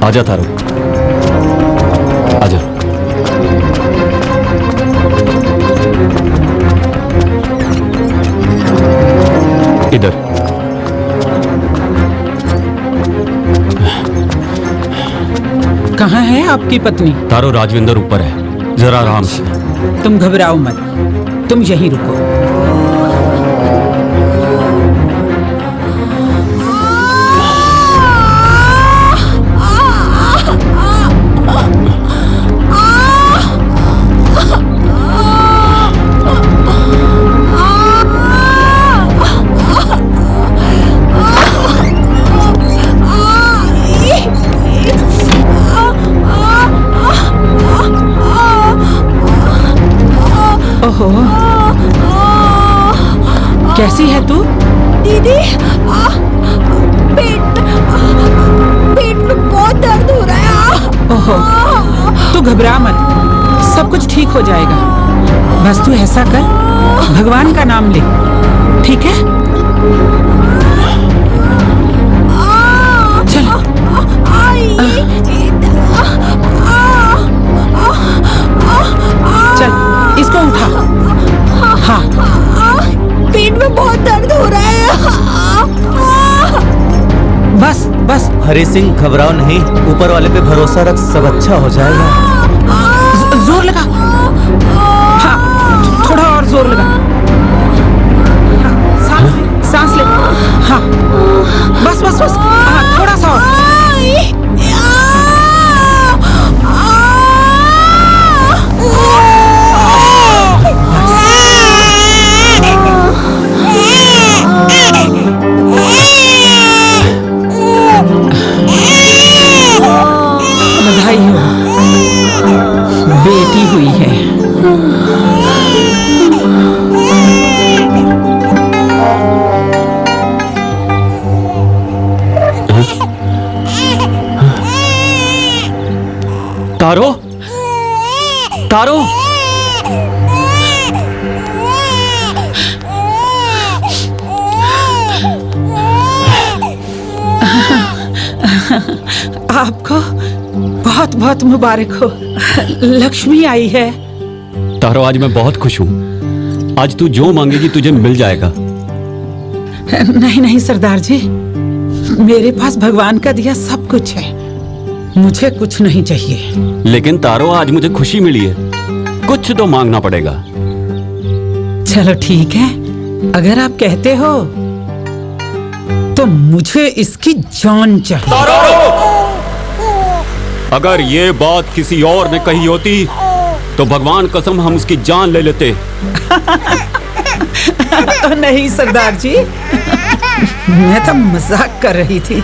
आजा तारो, आजा। इधर। कहाँ है आपकी पत्नी? तारो, राजविंदर ऊपर है, जरा आराम से। तुम घबराओ मत, तुम यहीं रुको। ओहो, कैसी है तू? दीदी, पेट में बहुत दर्द हो रहा है। ओहो, तू घबरा मत, सब कुछ ठीक हो जाएगा। बस तू ऐसा कर, भगवान का नाम ले, ठीक है? चल। चल, इसको उठा। हाँ, पेट में बहुत दर्द हो रहा है। बस बस। हरि सिंह, घबराओ नहीं, ऊपर वाले पे भरोसा रख, सब अच्छा हो जाएगा। जोर लगा। हाँ, थोड़ा और जोर लगा। हाँ, सांस ले। हाँ, बस बस बस। हाँ, थोड़ा सा और। बधाई हो, बेटी हुई है। तारो, तारो। आपको बहुत बहुत मुबारक हो, लक्ष्मी आई है। तारो, आज मैं बहुत खुश हूँ। आज तू जो मांगेगी तुझे मिल जाएगा। नहीं नहीं सरदार जी, मेरे पास भगवान का दिया सब कुछ है, मुझे कुछ नहीं चाहिए। लेकिन तारो, आज मुझे खुशी मिली है, कुछ तो मांगना पड़ेगा। चलो ठीक है, अगर आप कहते हो तो मुझे इसकी जान चाहिए। तारो! अगर ये बात किसी और ने कही होती तो भगवान कसम हम उसकी जान ले लेते। नहीं सरदार जी, मैं तो मजाक कर रही थी।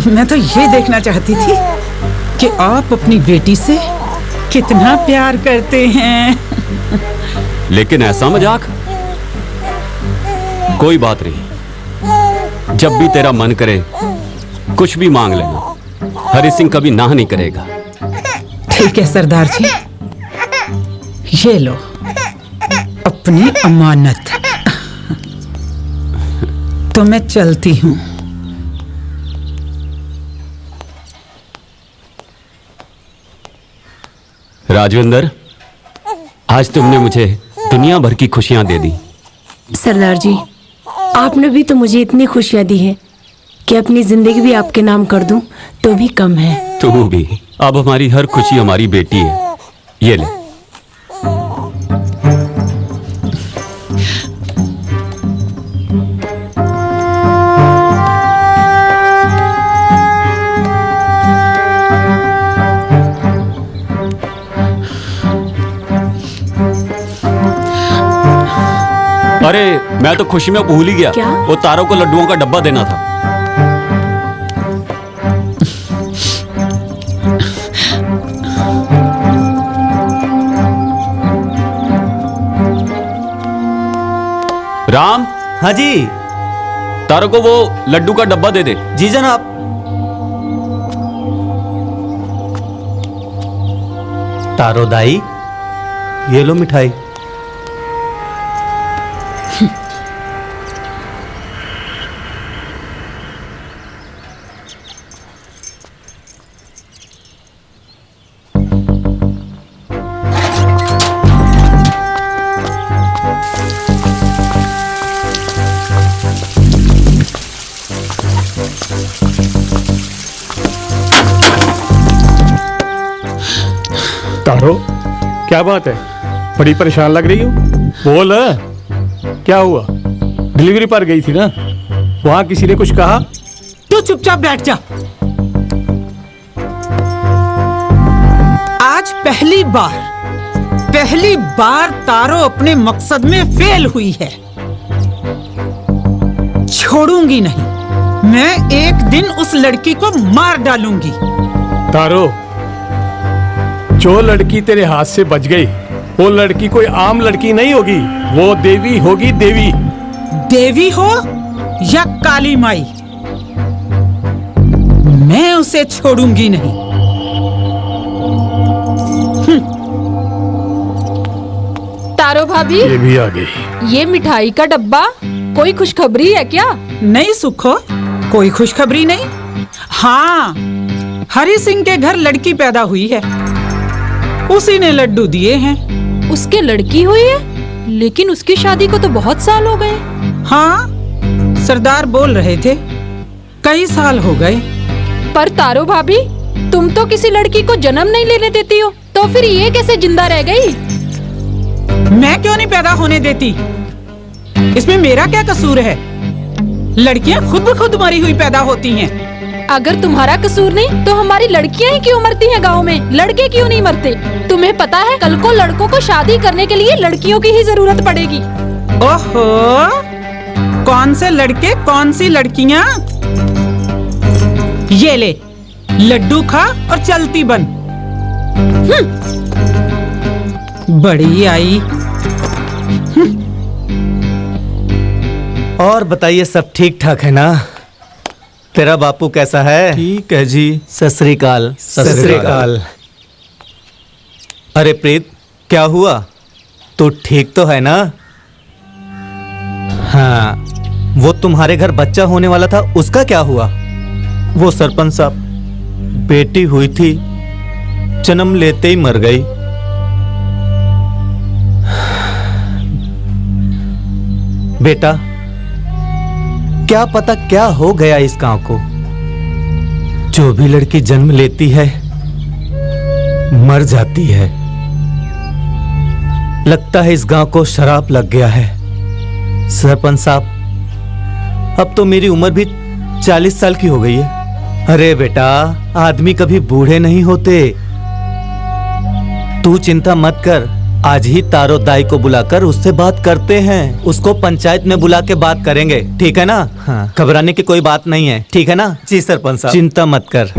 मैं तो ये देखना चाहती थी कि आप अपनी बेटी से कितना प्यार करते हैं। लेकिन ऐसा मजाक? कोई बात नहीं, जब भी तेरा मन करे कुछ भी मांग लेना, हरि सिंह कभी ना नहीं करेगा। ठीक है सरदार जी, ये लो अपनी अमानत। तो मैं चलती हूँ। राजविंदर, आज तुमने मुझे दुनिया भर की खुशियां दे दी। सरदार जी, आपने भी तो मुझे इतनी खुशियां दी हैं कि अपनी जिंदगी भी आपके नाम कर दूं तो भी कम है। तू भी। अब हमारी हर खुशी हमारी बेटी है। ये ले। अरे, मैं तो खुशी में भूल ही गया। क्या? वो तारों को लड्डुओं का डब्बा देना था। राम। हाँ जी। तारों को वो लड्डू का डब्बा दे दे। जी जनाब। तारो दाई, ये लो मिठाई। तारो, क्या बात है? बड़ी परेशान लग रही हो। बोल, क्या हुआ? डिलीवरी पर गई थी ना, वहां किसी ने कुछ कहा? तू चुपचाप बैठ जा। आज पहली बार तारो अपने मकसद में फेल हुई है। छोड़ूंगी नहीं, मैं एक दिन उस लड़की को मार डालूंगी। तारो, जो लड़की तेरे हाथ से बच गई, वो लड़की कोई आम लड़की नहीं होगी, वो देवी होगी, देवी। देवी हो या काली माई, मैं उसे छोड़ूंगी नहीं। तारो भाभी, ये भी आ गई। ये मिठाई का डब्बा, कोई खुशखबरी है क्या? नहीं सुखो, कोई खुशखबरी नहीं। हाँ, हरि सिंह के घर लड़की पैदा हुई है, उसी ने लड्डू दिए हैं। उसके लड़की हुई है, लेकिन उसकी शादी को तो बहुत साल हो गए। हाँ, सरदार बोल रहे थे कई साल हो गए। पर तारो भाभी, तुम तो किसी लड़की को जन्म नहीं लेने देती हो, तो फिर ये कैसे जिंदा रह गई? मैं क्यों नहीं पैदा होने देती? इसमें मेरा क्या कसूर है? लड़कियां खुद ब खुद मरी हुई पैदा होती हैं। अगर तुम्हारा कसूर नहीं, तो हमारी लड़कियां ही क्यों मरती हैं गांव में? लड़के क्यों नहीं मरते? तुम्हें पता है, कल को लड़कों को शादी करने के लिए लड़कियों की ही जरूरत पड़ेगी। ओहो, कौन से लड़के, कौन सी लड़कियां? ये ले, लड्डू खा और चलती बन। बड़ी आई। और बताइए, सब ठीक ठाक है ना? तेरा बापू कैसा है? ठीक है जी। सत श्री अकाल। सत श्री अकाल। अरे प्रीत, क्या हुआ? तू ठीक तो है ना? हाँ, वो तुम्हारे घर बच्चा होने वाला था, उसका क्या हुआ? वो सरपंच साहब, बेटी हुई थी, जन्म लेते ही मर गई। बेटा, क्या पता क्या हो गया इस गांव को। जो भी लड़की जन्म लेती है मर जाती है। लगता है इस गांव को शराब लग गया है। सरपंच साहब, अब तो मेरी उम्र भी 40 साल की हो गई है। अरे बेटा, आदमी कभी बूढ़े नहीं होते। तू चिंता मत कर, आज ही तारो दाई को बुलाकर उससे बात करते हैं। उसको पंचायत में बुला के बात करेंगे, ठीक है ना? हाँ, घबराने की कोई बात नहीं है, ठीक है ना? जी सरपंच साहब, चिंता मत कर।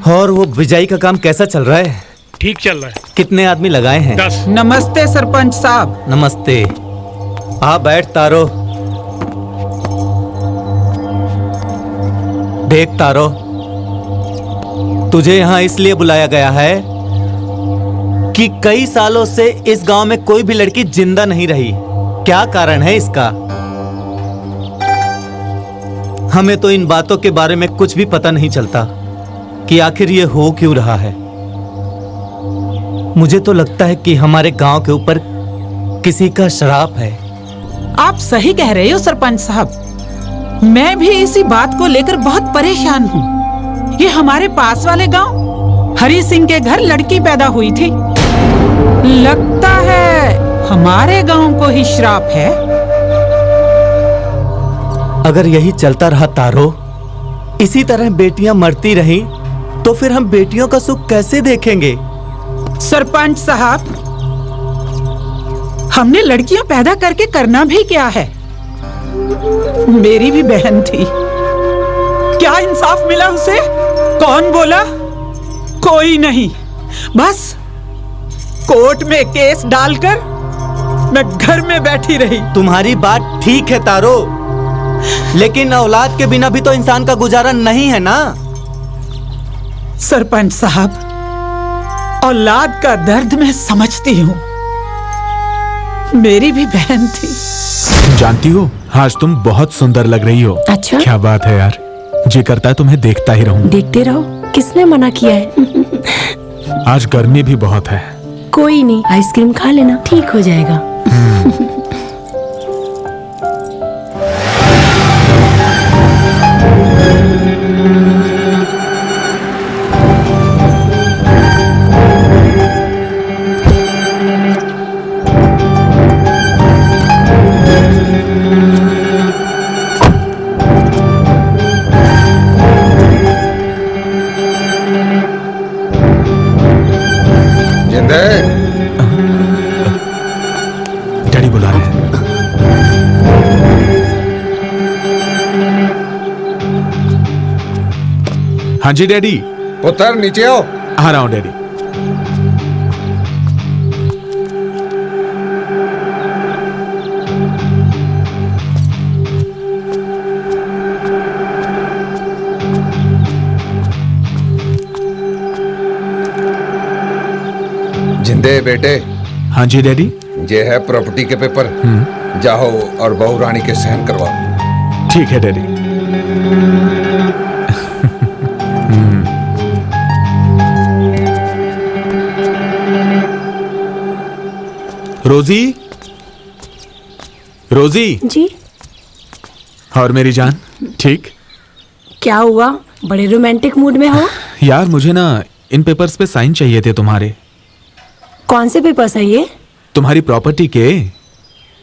और वो बिजाई का काम कैसा चल रहा है? ठीक चल रहा है। कितने आदमी लगाए हैं? 10। नमस्ते सरपंच साहब। नमस्ते। आ बैठ तारो। देख तारो, तुझे यहाँ इसलिए बुलाया गया है कि कई सालों से इस गांव में कोई भी लड़की जिंदा नहीं रही। क्या कारण है इसका? हमें तो इन बातों के बारे में कुछ भी पता नहीं चलता कि आखिर ये हो क्यों रहा है। मुझे तो लगता है कि हमारे गांव के ऊपर किसी का श्राप है। आप सही कह रहे हो सरपंच साहब, मैं भी इसी बात को लेकर बहुत परेशान हूँ। ये हमारे पास वाले गांव हरि सिंह के घर लड़की पैदा हुई थी। लगता है हमारे गांव को ही श्राप है। अगर यही चलता रहा तारो, इसी तरह बेटियां मरती रहीं, तो फिर हम बेटियों का सुख कैसे देखेंगे? सरपंच साहब, हमने लड़कियां पैदा करके करना भी क्या है? मेरी भी बहन थी, क्या इंसाफ मिला उसे? कौन बोला? कोई नहीं। बस कोर्ट में केस डालकर मैं घर में बैठी रही। तुम्हारी बात ठीक है तारो, लेकिन औलाद के बिना भी तो इंसान का गुजारा नहीं है ना। सरपंच साहब, औलाद का दर्द मैं समझती हूँ। मेरी भी बहन थी। जानती हो, आज तुम बहुत सुंदर लग रही हो। अच्छा? क्या बात है यार, जी करता है तुम्हें देखता ही रहूं। देखते रहो, किसने मना किया है? आज गर्मी भी बहुत है। कोई नहीं, आइसक्रीम खा लेना, ठीक हो जाएगा। डैडी बुला रहे हैं। हाँ जी डैडी। पुत्र नीचे आओ। आ रहा हूँ डैडी। जिंदे बेटे। हाँ जी डैडी। ये है प्रॉपर्टी के पेपर। जाओ और बहू रानी के साइन करवाओ। ठीक है डैडी। रोजी, रोजी। जी? और मेरी जान, ठीक? क्या हुआ, बड़े रोमांटिक मूड में हो? यार मुझे ना इन पेपर्स पे साइन चाहिए थे तुम्हारे। कौन से पेपर्स है ये? तुम्हारी प्रॉपर्टी के।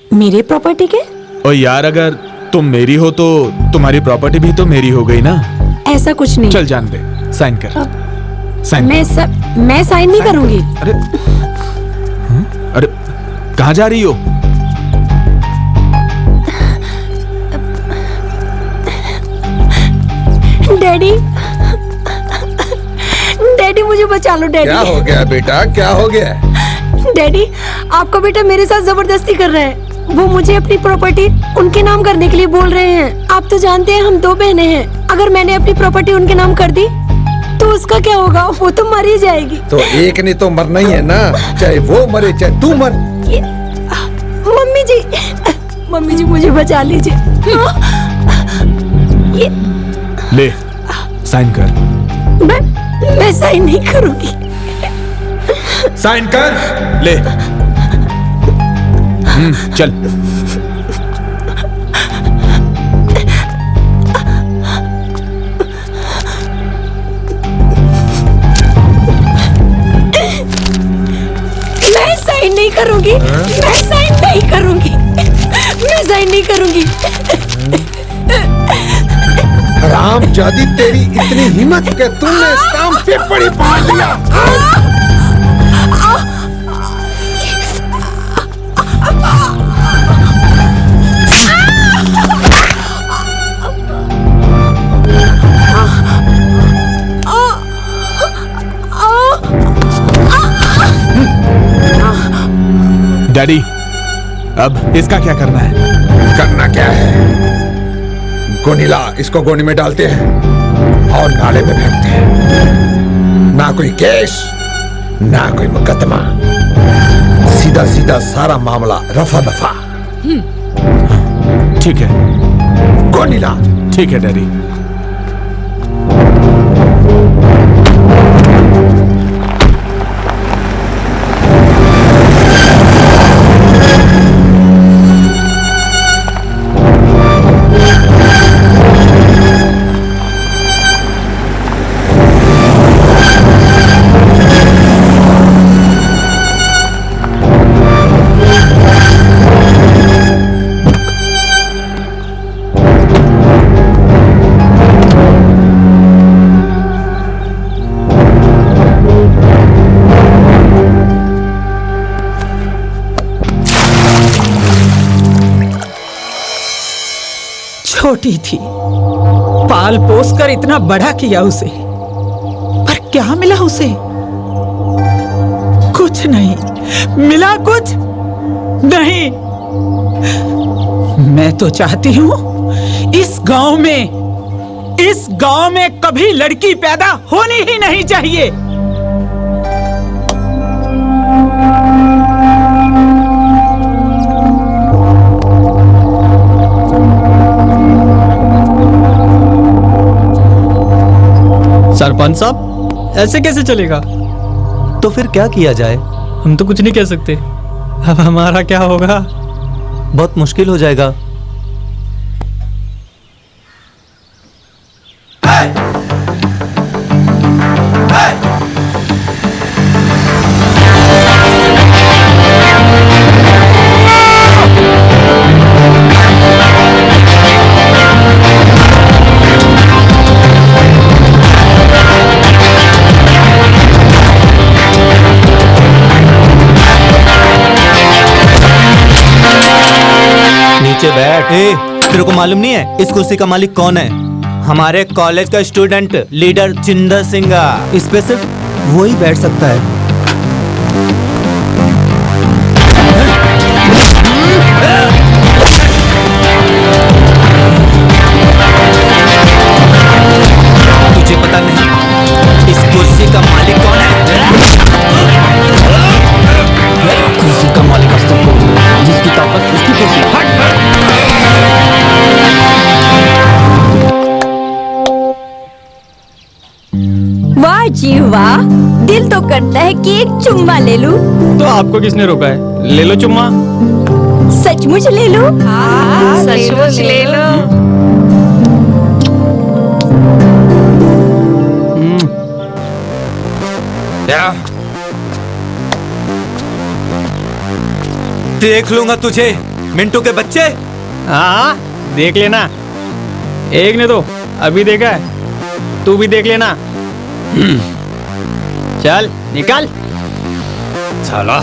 मेरे प्रॉपर्टी के? और यार अगर तुम मेरी हो तो तुम्हारी प्रॉपर्टी भी तो मेरी हो गई ना। ऐसा कुछ नहीं। चल जान दे, साइन कर। साइन मैं साइन नहीं करूंगी। अरे अरे कहाँ जा रही हो? डैडी, डैडी मुझे बचा लो डैडी। क्या हो गया बेटा, क्या हो गया? डैडी, आपका बेटा मेरे साथ जबरदस्ती कर रहा है। वो मुझे अपनी प्रॉपर्टी उनके नाम करने के लिए बोल रहे हैं। आप तो जानते हैं हम 2 बहनें हैं। अगर मैंने अपनी प्रॉपर्टी उनके नाम कर दी तो उसका क्या होगा? वो तो मर ही जाएगी। तो एक ने तो मरना ही है ना, चाहे वो मरे चाहे तू मर। मम्मी जी, मम्मी जी मुझे बचा लीजिए। ये ले साइन कर। मैं साइन नहीं करूंगी। साइन कर ले। चल। मैं साइन नहीं करूंगी। मैं साइन नहीं करूंगी। मैं साइन नहीं करूंगी। हरामजादी, तेरी इतनी हिम्मत कि तूने इस काम पे पड़ी पाड़ दिया। डैडी, अब इसका क्या करना है? करना क्या है? गोनीला, इसको गोनी में डालते हैं और नाले में फेंकते हैं। ना कोई केस, ना कोई मुकदमा, सीधा सीधा सारा मामला रफा दफा। ठीक है गोनीला। ठीक है डैडी। छोटी थी, पाल पोस कर इतना बड़ा किया उसे, पर क्या मिला उसे? कुछ नहीं मिला, कुछ नहीं। मैं तो चाहती हूँ इस गांव में इस गांव में कभी लड़की पैदा होनी ही नहीं चाहिए। सरपंच साहब, ऐसे कैसे चलेगा? तो फिर क्या किया जाए? हम तो कुछ नहीं कह सकते। अब हमारा क्या होगा? बहुत मुश्किल हो जाएगा। नीचे बैठ। तेरे को मालूम नहीं है इस कुर्सी का मालिक कौन है? हमारे कॉलेज का स्टूडेंट लीडर चिंदर सिंह। इस पे सिर्फ वो ही बैठ सकता है। तुझे पता नहीं इस कुर्सी का मालिक कौन है? कुर्सी का मालिक जिसकी ताकत उसकी कुर्सी। वाह जी वाह, दिल तो करता है कि एक चुम्मा ले लूं। तो आपको किसने रोका है? ले लो चुम्मा। सचमुच ले लूं? सचमुच ले लो। देख लूंगा तुझे मिंटू के बच्चे। हाँ, देख लेना। एक ने तो अभी देखा है, तू भी देख लेना। चल निकल। साला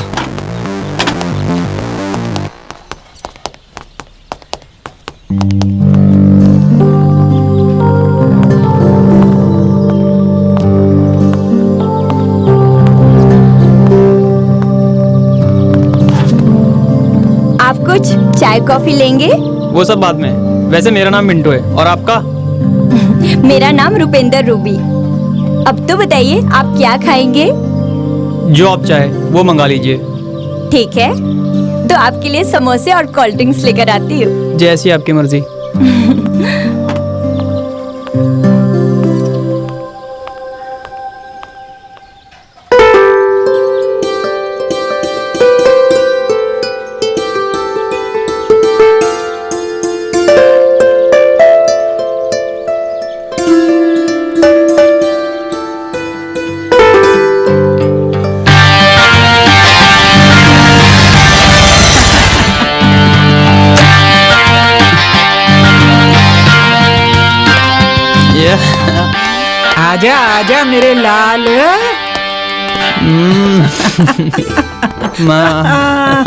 आप कुछ चाय कॉफी लेंगे? वो सब बाद में। वैसे मेरा नाम मिंटू है, और आपका? मेरा नाम रुपेंद्र रूबी। अब तो बताइए आप क्या खाएंगे? जो आप चाहे वो मंगा लीजिए। ठीक है, तो आपके लिए समोसे और कोल्ड ड्रिंक्स लेकर आती हूँ। जैसी आपकी मर्जी। आजा आजा मेरे लाल। माँ।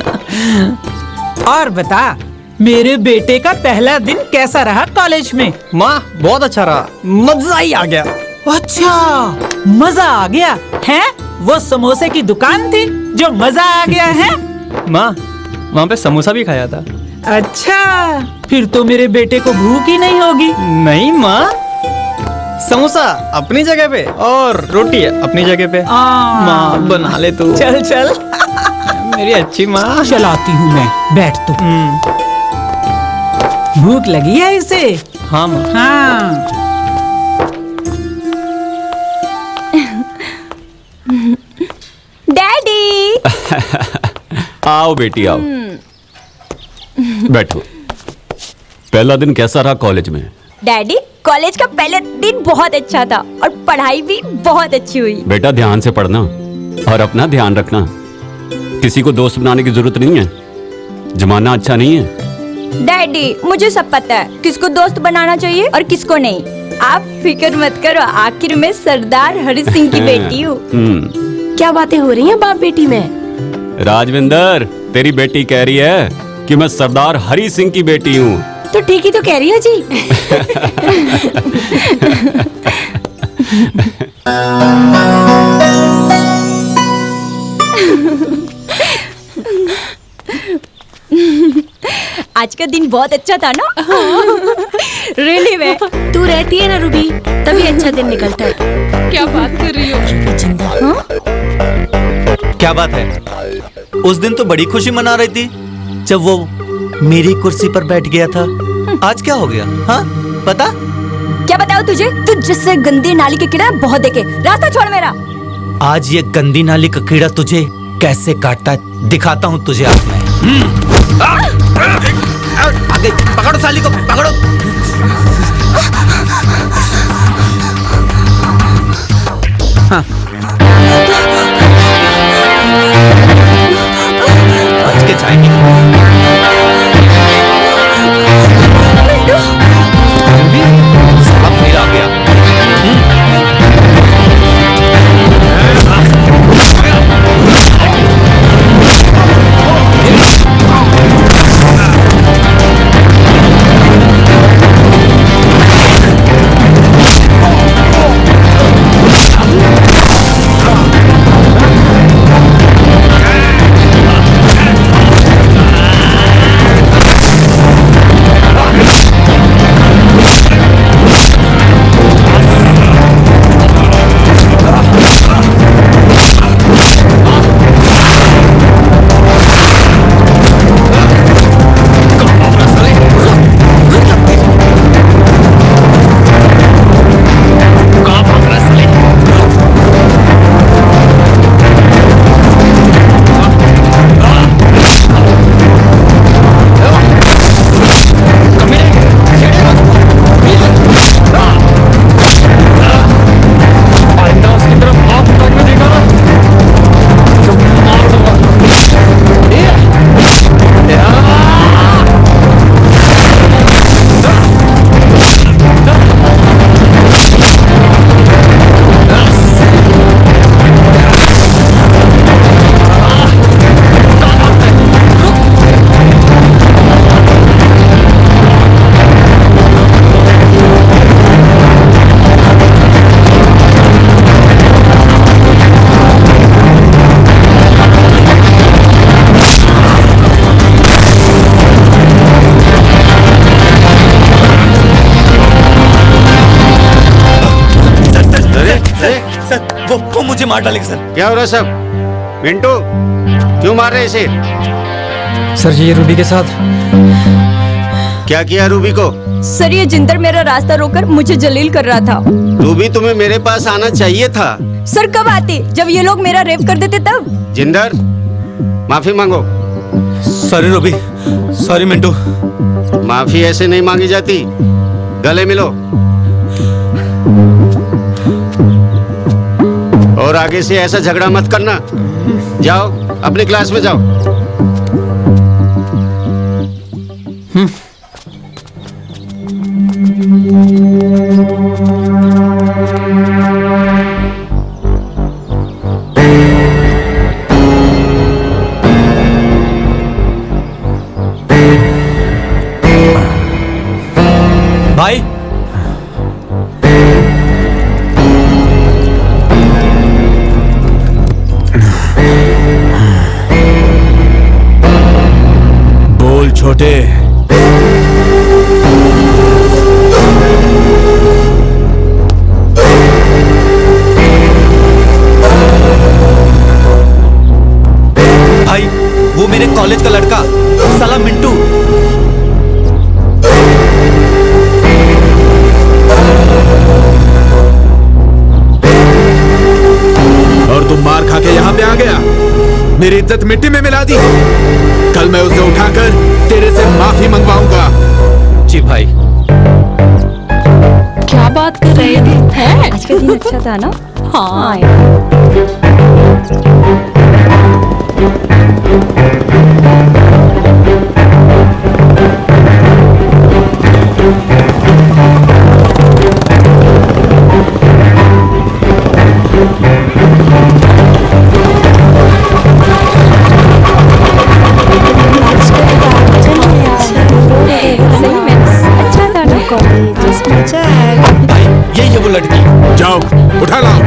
और बता, मेरे बेटे का पहला दिन कैसा रहा कॉलेज में? माँ बहुत अच्छा रहा, मजा ही आ गया। अच्छा, मजा आ गया है? वो समोसे की दुकान थी जो मजा आ गया है? माँ वहाँ पे समोसा भी खाया था। अच्छा, फिर तो मेरे बेटे को भूख ही नहीं होगी। नहीं माँ, समोसा अपनी जगह पे और रोटी अपनी जगह पे। माँ बना ले तू। चल चल। मेरी अच्छी माँ। चलाती हूँ मैं, बैठ तू। भूख लगी है इसे? हाँ माँ। हाँ। डैडी। आओ बेटी आओ, बैठो। पहला दिन कैसा रहा कॉलेज में? डैडी, कॉलेज का पहला दिन बहुत अच्छा था और पढ़ाई भी बहुत अच्छी हुई। बेटा ध्यान से पढ़ना और अपना ध्यान रखना। किसी को दोस्त बनाने की जरूरत नहीं है, जमाना अच्छा नहीं है। डैडी, मुझे सब पता है किसको दोस्त बनाना चाहिए और किसको नहीं। आप फिक्र मत करो, आखिर मैं सरदार हरि सिंह की बेटी हूँ। क्या बातें हो रही हैं बाप बेटी में? राजविंदर, तेरी बेटी कह रही है कि मैं सरदार हरि सिंह की बेटी हूँ। तो ठीक ही तो कह रही है जी। आज का दिन बहुत अच्छा था ना? रियली में तू रहती है ना रूबी, तभी अच्छा दिन निकलता है। क्या बात कर रही हो? जिंदा हाँ? क्या बात है? उस दिन तो बड़ी खुशी मना रही थी जब वो मेरी कुर्सी पर बैठ गया था। आज क्या हो गया? हाँ पता? क्या बताओ तुझे? तू जिससे गंदी नाली के कीड़ा बहुत देखे, रास्ता छोड़ मेरा। आज ये गंदी नाली का कीड़ा तुझे कैसे काटता है दिखाता हूँ तुझे आज मैं। आगे पकड़ो साली को, पकड़ो। हाँ। बच के जाएंगे। साला फिर आ गया। वो मुझे मार डालेगा सर। क्या हो रहा है सब? मिंटू क्यों मार रहे इसे? सर जी ये रूबी के साथ। क्या किया रूबी को? सर ये जिंदर मेरा रास्ता रोककर मुझे जलील कर रहा था। रूबी तुम्हें मेरे पास आना चाहिए था। सर कब आती? जब ये लोग मेरा रेप कर देते तब। जिंदर माफी मांगो। Sorry Ruby, sorry Mintu. माफी ऐसे नहीं मांगी जाती, गले मिलो और आगे से ऐसा झगड़ा मत करना। जाओ अपनी क्लास में जाओ। भाई बोल छोटे। भाई वो मेरे कॉलेज का लड़का साला मिंटू। और तुम मार खा के यहाँ पे आ गया, मेरी इज्जत मिट्टी में मिला दी। कल मैं उसे उठाकर तेरे से माफी मंगवाऊंगा। जी भाई। क्या बात कर रहे हैं? आज का दिन अच्छा था ना? हाँ। भाई यही है वो लड़की। जाओ उठा लाओ।